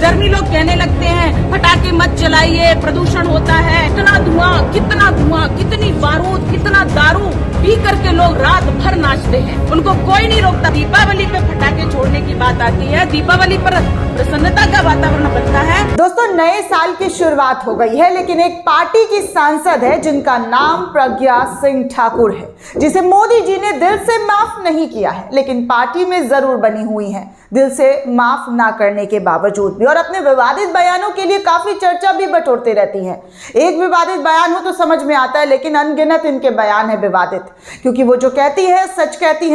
विधर्मी लोग कहने लगते हैं पटाखे मत जलाइए, प्रदूषण होता है, कितना धुआं, कितनी बारूद, कितना दारू पी करके लोग रात भर नाचते हैं, उनको कोई नहीं रोकता। दीपावली पे पटाखे छोड़ने की बात आती है, दीपावली पर प्रसन्नता का वातावरण बनता है। दोस्तों, नए साल की शुरुआत हो गई है, लेकिन एक पार्टी की सांसद है जिनका नाम प्रज्ञा सिंह ठाकुर है, जिसे मोदी जी ने दिल से माफ नहीं किया है, लेकिन पार्टी में जरूर बनी हुई है दिल से माफ ना करने के बावजूद भी, और अपने विवादित बयानों के लिए काफी चर्चा भी बटोरती रहती हैं। एक विवादित बयान हो तो समझ में आता है, लेकिन अनगिनत इनके बयान है विवादित, क्योंकि वो जो कहती है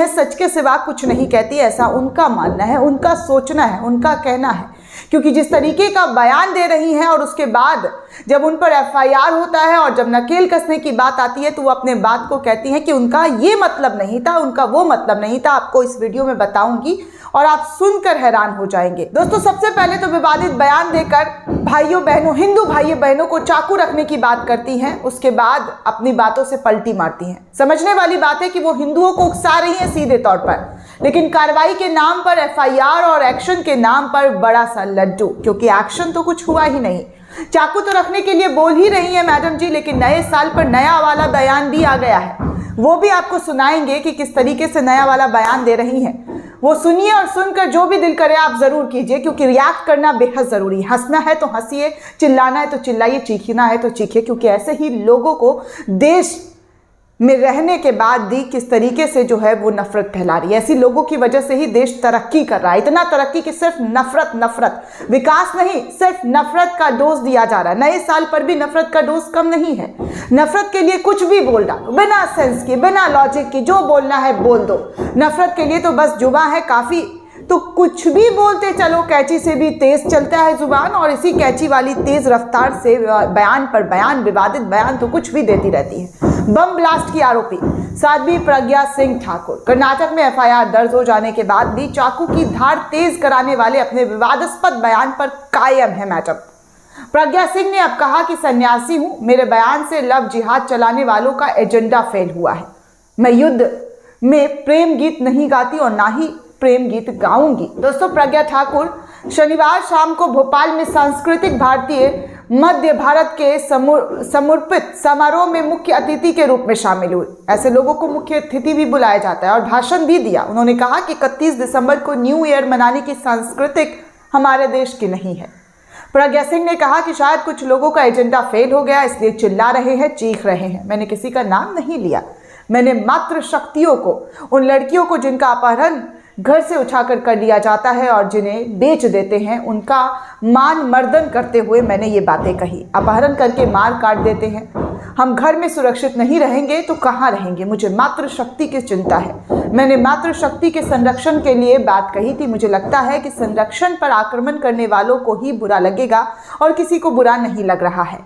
सच के सिवा कुछ नहीं कहती, ऐसा उनका मानना है, उनका सोचना है, उनका कहना है। क्योंकि जिस तरीके का बयान दे रही हैं और उसके बाद जब उन पर FIR होता है और जब नकेल कसने की बात आती है तो वो अपने बात को कहती हैं कि उनका ये मतलब नहीं था, उनका वो मतलब नहीं था। आपको इस वीडियो में बताऊंगी और आप सुनकर हैरान हो जाएंगे। दोस्तों, सबसे पहले तो विवादित बयान देकर हिंदू भाइयों बहनों को चाकू रखने की बात करती हैं, उसके बाद अपनी बातों से पलटी मारती हैं। समझने वाली बात है कि वो हिंदुओं को उकसा रही हैं सीधे तौर पर, लेकिन कार्रवाई के नाम पर, FIR और एक्शन के नाम पर बड़ा सा लड्डू, क्योंकि एक्शन तो कुछ हुआ ही नहीं। चाकू तो रखने के लिए बोल ही रही है मैडम जी, लेकिन नए साल पर नया वाला बयान भी आ गया है, वो भी आपको सुनाएंगे कि किस तरीके से नया वाला बयान दे रही हैं। वो सुनिए और सुनकर जो भी दिल करे आप जरूर कीजिए, क्योंकि रिएक्ट करना बेहद जरूरी है। हंसना है तो हंसिए, चिल्लाना है तो चिल्लाइए, चीखना है तो चीखिए, क्योंकि ऐसे ही लोगों को देश में रहने के बाद भी किस तरीके से जो है वो नफरत फैला रही है। ऐसी लोगों की वजह से ही देश तरक्की कर रहा है, इतना तरक्की कि सिर्फ नफरत, विकास नहीं, सिर्फ नफरत का डोज दिया जा रहा है। नए साल पर भी नफरत का डोज कम नहीं है। नफरत के लिए कुछ भी बोल डालो, बिना सेंस के, बिना लॉजिक की, जो बोलना है बोल दो। नफरत के लिए तो बस जुबान है काफी, तो कुछ भी बोलते चलो। कैंची से भी तेज चलता है जुबान, और इसी कैंची वाली तेज रफ्तार से बयान पर बयान, विवादित बयान तो कुछ भी देती रहती है। बम ब्लास्ट की आरोपी साध्वी प्रज्ञा सिंह ठाकुर कर्नाटक में FIR दर्ज हो जाने के बाद भी चाकू की धार तेज कराने वाले अपने विवादास्पद बयान पर कायम है मैडम। प्रज्ञा सिंह ने अब कहा कि सन्यासी हूं, मेरे बयान से लव जिहाद चलाने वालों का एजेंडा फेल हुआ है। मैं युद्ध में प्रेम गीत नहीं गाती और ना ही प्रेम गीत गाऊंगी। दोस्तों, प्रज्ञा ठाकुर शनिवार शाम को भोपाल में सांस्कृतिक भारतीय मध्य भारत के समर्पित समारोह में मुख्य अतिथि के रूप में शामिल हुई। ऐसे लोगों को मुख्य अतिथि भी बुलाया जाता है, और भाषण भी दिया। उन्होंने कहा कि 31 दिसंबर को न्यू ईयर मनाने की सांस्कृतिक हमारे देश की नहीं है। प्रज्ञा सिंह ने कहा कि शायद कुछ लोगों का एजेंडा फेल हो गया, इसलिए चिल्ला रहे हैं, चीख रहे हैं। मैंने किसी का नाम नहीं लिया, मैंने मात्र शक्तियों को, उन लड़कियों को जिनका अपहरण घर से उठाकर कर लिया जाता है और जिन्हें बेच देते हैं, उनका मान मर्दन करते हुए मैंने ये बातें कही। अपहरण करके मार काट देते हैं, हम घर में सुरक्षित नहीं रहेंगे तो कहाँ रहेंगे। मुझे मात्र शक्ति की चिंता है, मैंने मात्र शक्ति के संरक्षण के लिए बात कही थी। मुझे लगता है कि संरक्षण पर आक्रमण करने वालों को ही बुरा लगेगा और किसी को बुरा नहीं लग रहा है।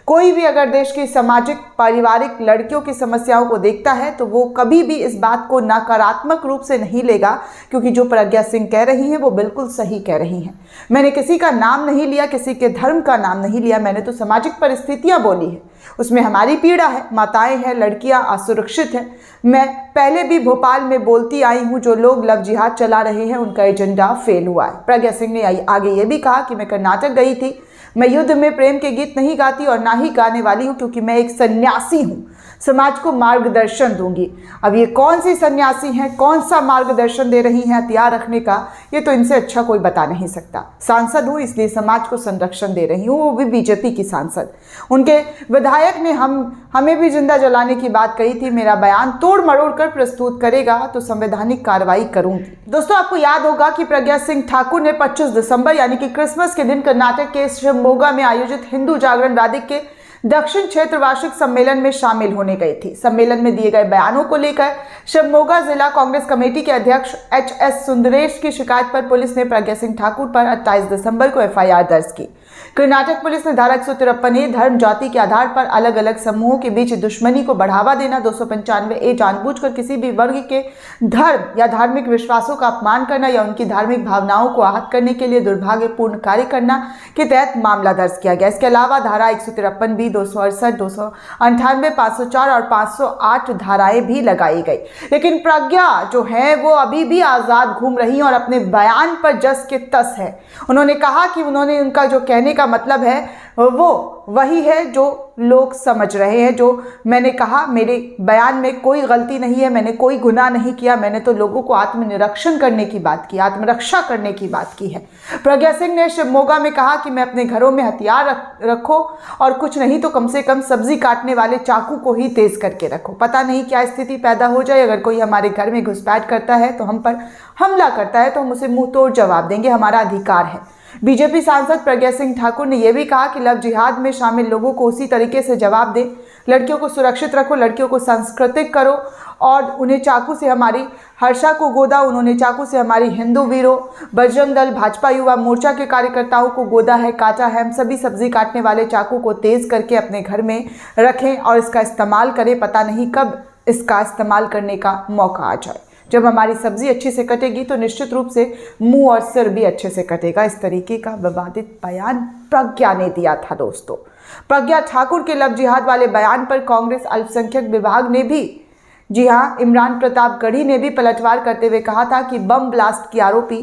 कोई भी अगर देश की सामाजिक, पारिवारिक लड़कियों की समस्याओं को देखता है तो वो कभी भी इस बात को नकारात्मक रूप से नहीं लेगा, क्योंकि जो प्रज्ञा सिंह कह रही हैं वो बिल्कुल सही कह रही हैं। मैंने किसी का नाम नहीं लिया, किसी के धर्म का नाम नहीं लिया, मैंने तो सामाजिक परिस्थितियां बोली है, उसमें हमारी पीड़ा है, माताएं हैं, लड़कियां असुरक्षित हैं। मैं पहले भी भोपाल में बोलती आई हूं, जो लोग लव जिहाद चला रहे हैं उनका एजेंडा फेल हुआ है। प्रज्ञा सिंह ने आगे ये भी कहा कि मैं कर्नाटक गई थी, मैं युद्ध में प्रेम के गीत नहीं गाती और ना ही गाने वाली हूँ, क्योंकि मैं एक सन्यासी हूँ, समाज को मार्गदर्शन दूंगी। अब ये कौन सी सन्यासी हैं, कौन सा मार्गदर्शन दे रही हैं हथियार रखने का, ये तो इनसे अच्छा कोई बता नहीं सकता। सांसद हूँ इसलिए समाज को संरक्षण दे रही हूँ, वो भी BJP की सांसद। उनके विधायक ने हमें भी जिंदा जलाने की बात कही थी। मेरा बयान तोड़ मरोड़ कर प्रस्तुत करेगा तो संवैधानिक कार्रवाई करूंगी। दोस्तों, आपको याद होगा कि प्रज्ञा सिंह ठाकुर ने 25 दिसंबर यानी कि क्रिसमस के दिन कर्नाटक के शिवमोगा में आयोजित हिंदू जागरण वादी के दक्षिण क्षेत्र वार्षिक सम्मेलन में शामिल होने गई थी। सम्मेलन में दिए गए बयानों को लेकर शिवमोगा जिला कांग्रेस कमेटी के अध्यक्ष HS सुंदरेश की शिकायत पर पुलिस ने प्रज्ञा सिंह ठाकुर पर 28 दिसंबर को FIR दर्ज की। कर्नाटक पुलिस ने धारा 153A धर्म जाति के आधार पर अलग अलग समूहों के बीच दुश्मनी को बढ़ावा देना, 295A जानबूझकर किसी भी वर्ग के धर्म या धार्मिक विश्वासों का अपमान करना या उनकी धार्मिक भावनाओं को आहत करने के लिए दुर्भाग्यपूर्ण कार्य करना के तहत मामला दर्ज किया गया। इसके अलावा धारा 153B, 268, 298, 504 और 508 धाराएं भी लगाई गई। लेकिन प्रज्ञा जो है वो अभी भी आजाद घूम रही और अपने बयान पर जस के तस है। उन्होंने कहा कि उनका जो कहने का मतलब है वो वही है जो लोग समझ रहे हैं। जो मैंने कहा, मेरे बयान में कोई गलती नहीं है, मैंने कोई गुनाह नहीं किया, मैंने तो लोगों को आत्मनिरीक्षण करने की बात की, आत्मरक्षा करने की बात की है। प्रज्ञा सिंह ने शिवमोगा में कहा कि मैं अपने घरों में हथियार रखो और कुछ नहीं तो कम से कम सब्जी काटने वाले चाकू को ही तेज करके रखो। पता नहीं क्या स्थिति पैदा हो जाए, अगर कोई हमारे घर में घुसपैठ करता है तो हम पर हमला करता है तो हम उसे मुंह तोड़ जवाब देंगे, हमारा अधिकार है। बीजेपी सांसद प्रज्ञा सिंह ठाकुर ने यह भी कहा कि लव जिहाद में शामिल लोगों को उसी तरीके से जवाब दें। लड़कियों को सुरक्षित रखो, लड़कियों को सांस्कृतिक करो और उन्हें चाकू से हमारी हर्षा को गोदा, उन्होंने चाकू से हमारी हिंदू वीरों, बजरंग दल, भाजपा युवा मोर्चा के कार्यकर्ताओं को गोदा है, काटा है। हम सभी सब्जी काटने वाले चाकू को तेज करके अपने घर में रखें और इसका इस्तेमाल करें। पता नहीं कब इसका इस्तेमाल करने का मौका आ जाए। जब हमारी सब्जी अच्छी से कटेगी तो निश्चित रूप से मुंह और सिर भी अच्छे से कटेगा। इस तरीके का विवादित बयान प्रज्ञा ने दिया था। दोस्तों, प्रज्ञा ठाकुर के लव जिहाद वाले बयान पर कांग्रेस अल्पसंख्यक विभाग ने भी, जी हाँ, इमरान प्रताप गढ़ी ने भी पलटवार करते हुए कहा था कि बम ब्लास्ट की आरोपी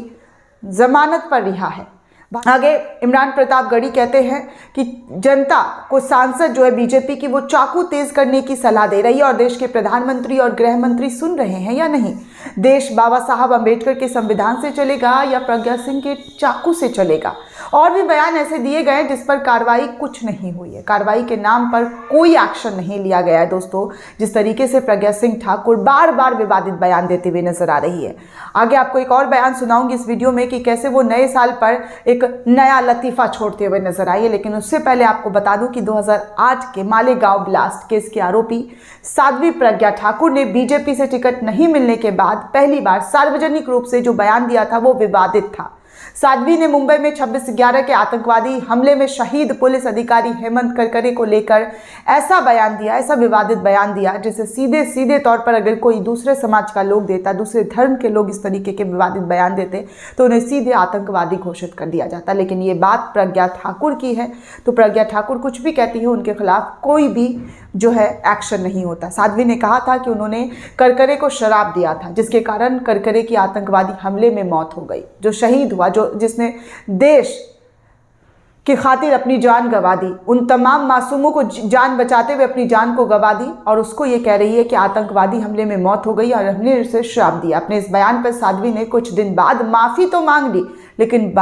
जमानत पर रिहा है। आगे इमरान प्रताप गढ़ी कहते हैं कि जनता को सांसद जो है बीजेपी की वो चाकू तेज करने की सलाह दे रही है और देश के प्रधानमंत्री और गृह मंत्री सुन रहे हैं या नहीं। देश बाबा साहब अंबेडकर के संविधान से चलेगा या प्रज्ञा सिंह के चाकू से चलेगा। और भी बयान ऐसे दिए गए जिस पर कार्रवाई कुछ नहीं हुई है, कार्रवाई के नाम पर कोई एक्शन नहीं लिया गया है। दोस्तों, जिस तरीके से प्रज्ञा सिंह ठाकुर बार बार विवादित बयान देते हुए नजर आ रही है। आगे आपको एक और बयान सुनाऊंगी इस वीडियो में कि कैसे वो नए साल पर एक नया लतीफा छोड़ते हुए नजर आई है। लेकिन उससे पहले आपको बता दूं कि 2008 के मालेगांव ब्लास्ट केस की आरोपी साध्वी प्रज्ञा ठाकुर ने बीजेपी से टिकट नहीं मिलने के बाद पहली बार सार्वजनिक रूप से जो बयान दिया था वो विवादित था। साध्वी ने मुंबई में 26/11 के आतंकवादी हमले में शहीद पुलिस अधिकारी हेमंत करकरे को लेकर ऐसा बयान दिया, ऐसा विवादित बयान दिया जिसे सीधे सीधे तौर पर अगर कोई दूसरे समाज का लोग देता, दूसरे धर्म के लोग इस तरीके के विवादित बयान देते तो उन्हें सीधे आतंकवादी घोषित कर दिया जाता। लेकिन ये बात प्रज्ञा ठाकुर की है तो प्रज्ञा ठाकुर कुछ भी कहती है, उनके खिलाफ कोई भी जो है एक्शन नहीं होता। साध्वी ने कहा था कि उन्होंने करकरे को शराब दिया था जिसके कारण करकरे की आतंकवादी हमले में मौत हो गई। जो शहीद हुआ, जिसने देश की खातिर अपनी जान गंवा दी, उन तमाम मासूमों को जान बचाते हुए अपनी जान को गंवा दी और उसको ये कह रही है कि आतंकवादी हमले में मौत हो गई और हमने उसे श्राप दिया। अपने इस बयान पर साध्वी ने कुछ दिन बाद माफ़ी तो मांग ली, लेकिन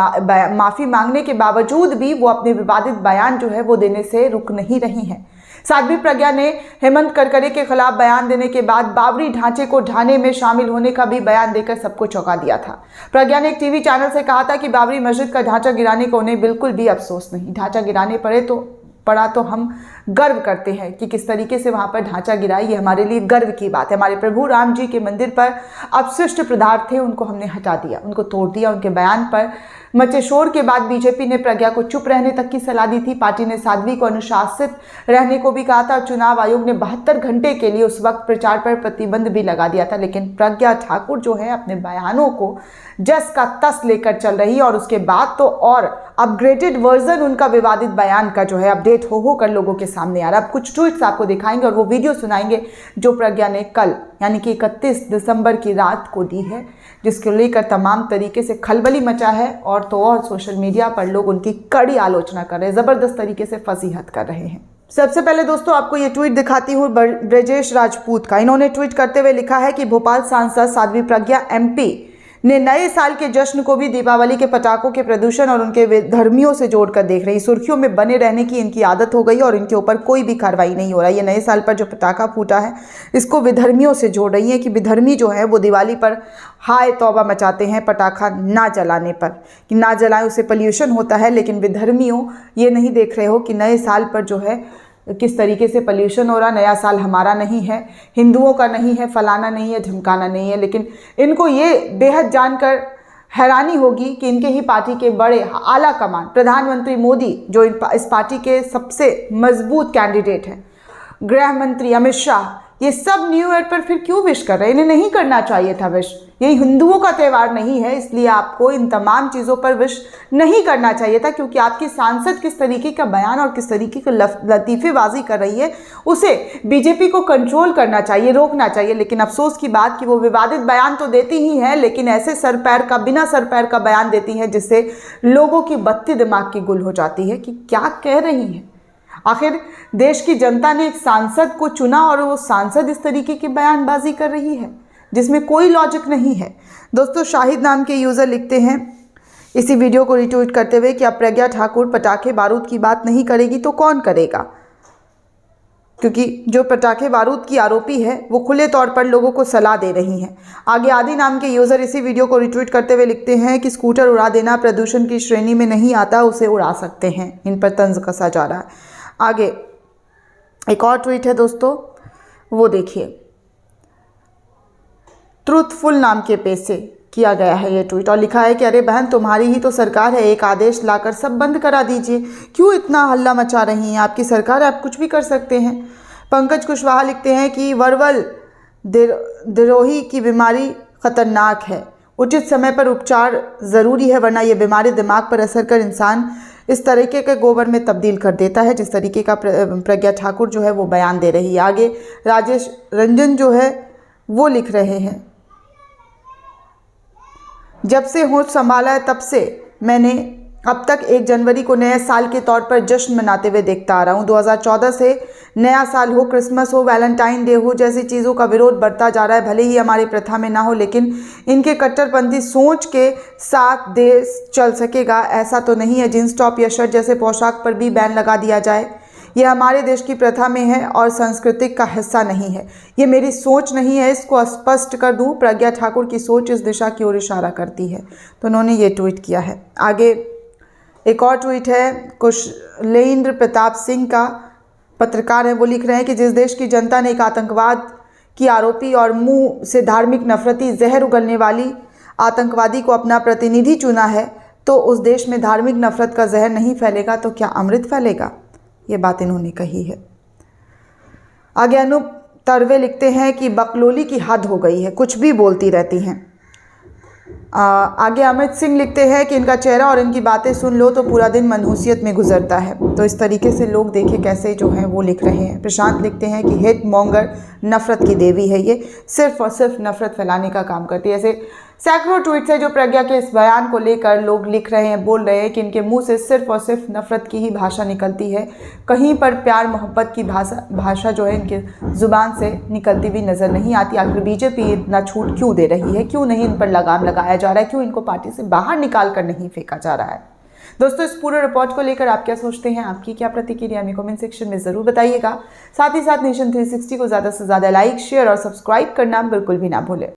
माफ़ी मांगने के बावजूद भी वो अपने विवादित बयान जो है वो देने से रुक नहीं रही हैं। साध्वी प्रज्ञा ने हेमंत करकरे के खिलाफ बयान देने के बाद बाबरी ढांचे को ढाने में शामिल होने का भी बयान देकर सबको चौंका दिया था। प्रज्ञा ने एक टीवी चैनल से कहा था कि बाबरी मस्जिद का ढांचा गिराने को उन्हें बिल्कुल भी अफसोस नहीं। ढांचा गिराने पड़ा तो हम गर्व करते हैं कि किस तरीके से वहां पर ढांचा गिरा, ये हमारे लिए गर्व की बात है। हमारे प्रभु राम जी के मंदिर पर अपशिष्ट पदार्थ थे, उनको हमने हटा दिया, उनको तोड़ दिया। उनके बयान पर मचे शोर के बाद बीजेपी ने प्रज्ञा को चुप रहने तक की सलाह दी थी। पार्टी ने साध्वी को अनुशासित रहने को भी कहा था और चुनाव आयोग ने 72 घंटे के लिए उस वक्त प्रचार पर प्रतिबंध भी लगा दिया था। लेकिन प्रज्ञा ठाकुर जो है अपने बयानों को जस का तस लेकर चल रही है और उसके बाद तो और अपग्रेडेड वर्जन उनका विवादित बयान का जो है अपडेट हो कर लोगों के सामने आ रहा है। अब कुछ ट्वीट्स आपको दिखाएंगे और वो वीडियो सुनाएंगे जो प्रज्ञा ने कल यानी कि 31 दिसंबर की रात को दी है, जिसको लेकर तमाम तरीके से खलबली मचा है और तो और सोशल मीडिया पर लोग उनकी कड़ी आलोचना कर रहे हैं, ज़बरदस्त तरीके से फजीहत कर रहे हैं। सबसे पहले दोस्तों आपको ये ट्वीट दिखाती हूँ ब्रजेश राजपूत का। इन्होंने ट्वीट करते हुए लिखा है कि भोपाल सांसद साध्वी प्रज्ञा MP ने नए साल के जश्न को भी दीपावली के पटाखों के प्रदूषण और उनके विधर्मियों से जोड़कर देख रही। सुर्खियों में बने रहने की इनकी आदत हो गई और इनके ऊपर कोई भी कार्रवाई नहीं हो रहा। ये नए साल पर जो पटाखा फूटा है इसको विधर्मियों से जोड़ रही है कि विधर्मी जो है वो दिवाली पर हाय तौबा मचाते हैं पटाखा ना जलाने पर, कि ना जलाएं उससे पोल्यूशन होता है। लेकिन विधर्मियों ये नहीं देख रहे हो कि नए साल पर जो है किस तरीके से पोल्यूशन हो रहा। नया साल हमारा नहीं है, हिंदुओं का नहीं है, फलाना नहीं है, ढमकाना नहीं है। लेकिन इनको ये बेहद जानकर हैरानी होगी कि इनके ही पार्टी के बड़े आला कमान प्रधानमंत्री मोदी, जो इस पार्टी के सबसे मजबूत कैंडिडेट हैं, गृह मंत्री अमित शाह, ये सब न्यू ईयर पर फिर क्यों विश कर रहे हैं? इन्हें नहीं करना चाहिए था विश। ये हिंदुओं का त्यौहार नहीं है, इसलिए आपको इन तमाम चीज़ों पर विश नहीं करना चाहिए था, क्योंकि आपकी सांसद किस तरीके का बयान और किस तरीके की लतीफ़ेबाजी कर रही है, उसे बीजेपी को कंट्रोल करना चाहिए, रोकना चाहिए। लेकिन अफसोस की बात कि वो विवादित बयान तो देती ही है, लेकिन ऐसे सर पैर का, बिना सर पैर का बयान देती है जिससे लोगों की बत्ती दिमाग की गुल हो जाती है कि क्या कह रही हैं। आखिर देश की जनता ने एक सांसद को चुना और वो सांसद इस तरीके की बयानबाजी कर रही है जिसमें कोई लॉजिक नहीं है। दोस्तों, शाहिद नाम के यूज़र लिखते हैं इसी वीडियो को रिट्वीट करते हुए कि अब प्रज्ञा ठाकुर पटाखे बारूद की बात नहीं करेगी तो कौन करेगा, क्योंकि जो पटाखे बारूद की आरोपी है वो खुले तौर पर लोगों को सलाह दे रही हैं। आगे आदि नाम के यूज़र इसी वीडियो को रिट्वीट करते हुए लिखते हैं कि स्कूटर उड़ा देना प्रदूषण की श्रेणी में नहीं आता, उसे उड़ा सकते हैं। इन पर तंज कसा जा रहा है। आगे एक और ट्वीट है दोस्तों, वो देखिए। ट्रूथफुल नाम के पेज से किया गया है ये ट्वीट और लिखा है कि अरे बहन, तुम्हारी ही तो सरकार है, एक आदेश लाकर सब बंद करा दीजिए, क्यों इतना हल्ला मचा रही हैं? आपकी सरकार है, आप कुछ भी कर सकते हैं। पंकज कुशवाहा लिखते हैं कि वर्वल दिरोही की बीमारी खतरनाक है, उचित समय पर उपचार ज़रूरी है, वरना ये बीमारी दिमाग पर असर कर इंसान इस तरीके के गोबर में तब्दील कर देता है जिस तरीके का प्रज्ञा ठाकुर जो है वो बयान दे रही है। आगे राजेश रंजन जो है वो लिख रहे हैं, जब से होश संभाला है तब से मैंने अब तक 1 जनवरी को नए साल के तौर पर जश्न मनाते हुए देखता आ रहा हूँ। 2014 से नया साल हो, क्रिसमस हो, वैलेंटाइन डे हो, जैसी चीज़ों का विरोध बढ़ता जा रहा है। भले ही हमारी प्रथा में ना हो, लेकिन इनके कट्टरपंथी सोच के साथ देश चल सकेगा ऐसा तो नहीं है। जींस टॉप या शर्ट जैसे पोशाक पर भी बैन लगा दिया जाए, यह हमारे देश की प्रथा में है और सांस्कृतिक का हिस्सा नहीं है। ये मेरी सोच नहीं है, इसको स्पष्ट कर दूँ। प्रज्ञा ठाकुर की सोच इस दिशा की ओर इशारा करती है। तो उन्होंने ये ट्वीट किया है। आगे एक और ट्वीट है कुशलेंद्र प्रताप सिंह का, पत्रकार है, वो लिख रहे हैं कि जिस देश की जनता ने एक आतंकवाद की आरोपी और मुंह से धार्मिक नफरती जहर उगलने वाली आतंकवादी को अपना प्रतिनिधि चुना है, तो उस देश में धार्मिक नफरत का जहर नहीं फैलेगा तो क्या अमृत फैलेगा? ये बात इन्होंने कही है। आगे अनूप तरवे लिखते हैं कि बकलोली की हद हो गई है, कुछ भी बोलती रहती हैं। आगे अमित सिंह लिखते हैं कि इनका चेहरा और इनकी बातें सुन लो तो पूरा दिन मनहूसियत में गुजरता है। तो इस तरीके से लोग देखे कैसे जो हैं वो लिख रहे हैं। प्रशांत लिखते हैं कि हेट मॉन्गर, नफरत की देवी है, ये सिर्फ और सिर्फ नफरत फैलाने का काम करती है। ऐसे सैकड़ों ट्वीट्स है जो प्रज्ञा के इस बयान को लेकर लोग लिख रहे हैं, बोल रहे हैं कि इनके मुंह से सिर्फ और सिर्फ नफरत की ही भाषा निकलती है, कहीं पर प्यार मोहब्बत की भाषा जो है इनके ज़ुबान से निकलती हुई नज़र नहीं आती। आखिर बीजेपी इतना छूट क्यों दे रही है? क्यों नहीं इन पर लगाम लगाया जा रहा है? क्यों इनको पार्टी से बाहर निकाल कर नहीं फेंका जा रहा है? दोस्तों, इस पूरे रिपोर्ट को लेकर आप क्या सोचते हैं? आपकी क्या प्रतिक्रिया हमें कमेंट सेक्शन में ज़रूर बताइएगा। साथ ही साथ नेशन 360 को ज़्यादा से ज़्यादा लाइक, शेयर और सब्सक्राइब करना बिल्कुल भी ना भूलें।